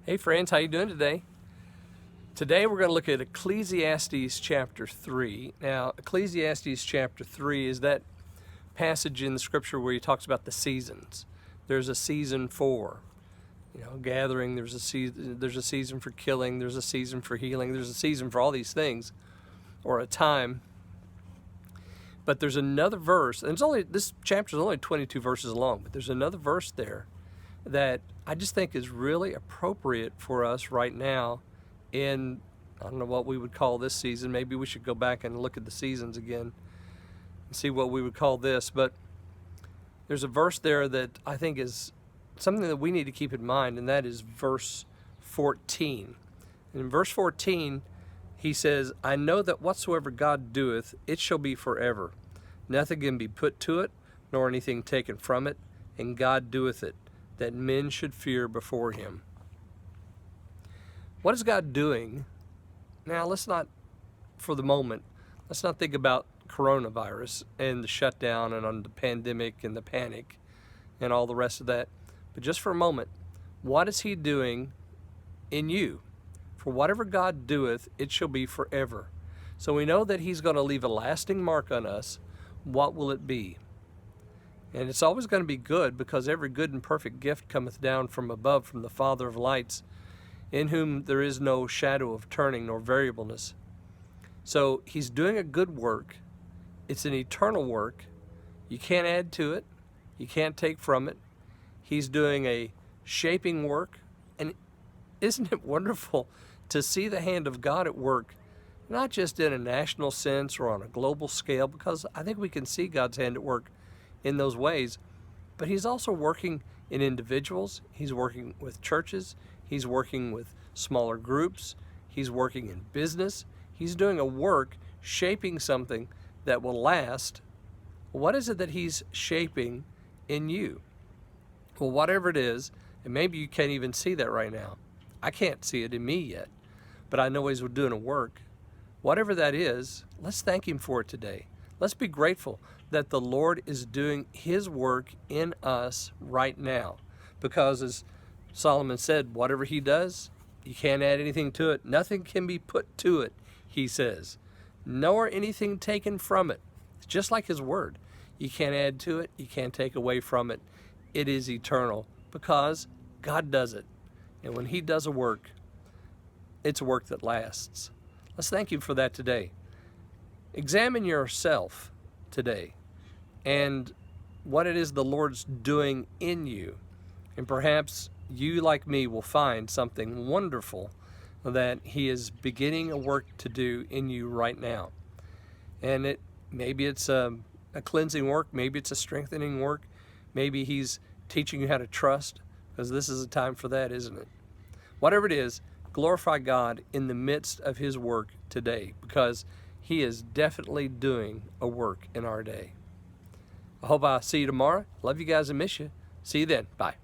Hey friends, how you doing today? Today we're going to look at Ecclesiastes chapter 3. Now, Ecclesiastes chapter 3 is that passage in the scripture where he talks about the seasons. There's a season for, gathering. There's a season for killing. There's a season for healing. There's a season for all these things, or a time. But there's another verse, and this chapter is only 22 verses long, but there's another verse there that I just think is really appropriate for us right now in, I don't know what we would call this season. Maybe we should go back and look at the seasons again and see what we would call this. But there's a verse there that I think is something that we need to keep in mind, and that is verse 14. And in verse 14, he says, I know that whatsoever God doeth, it shall be forever. Nothing can be put to it, nor anything taken from it, and God doeth it, that men should fear before him. What is God doing? Now, let's not think about coronavirus and the shutdown and on the pandemic and the panic and all the rest of that. But just for a moment, what is he doing in you? For whatever God doeth, it shall be forever. So we know that he's going to leave a lasting mark on us. What will it be? And it's always going to be good, because every good and perfect gift cometh down from above, from the Father of lights, in whom there is no shadow of turning nor variableness. So he's doing a good work. It's an eternal work. You can't add to it. You can't take from it. He's doing a shaping work. And isn't it wonderful to see the hand of God at work, not just in a national sense or on a global scale, because I think we can see God's hand at work in those ways, but he's also working in individuals. He's working with churches. He's working with smaller groups. He's working in business. He's doing a work shaping something that will last. What is it that he's shaping in you? Well, whatever it is, and maybe you can't even see that right now. I can't see it in me yet, but I know he's doing a work. Whatever that is, let's thank him for it today. Let's be grateful that the Lord is doing his work in us right now. Because as Solomon said, whatever he does, you can't add anything to it. Nothing can be put to it, he says, nor anything taken from it. It's just like his word. You can't add to it. You can't take away from it. It is eternal because God does it. And when he does a work, it's a work that lasts. Let's thank him for that today. Examine yourself today and what it is the Lord's doing in you. And perhaps you, like me, will find something wonderful that he is beginning a work to do in you right now. And maybe it's a cleansing work, maybe it's a strengthening work, maybe he's teaching you how to trust, because this is a time for that, isn't it? Whatever it is, glorify God in the midst of his work today, because he is definitely doing a work in our day. I hope I see you tomorrow. Love you guys and miss you. See you then. Bye.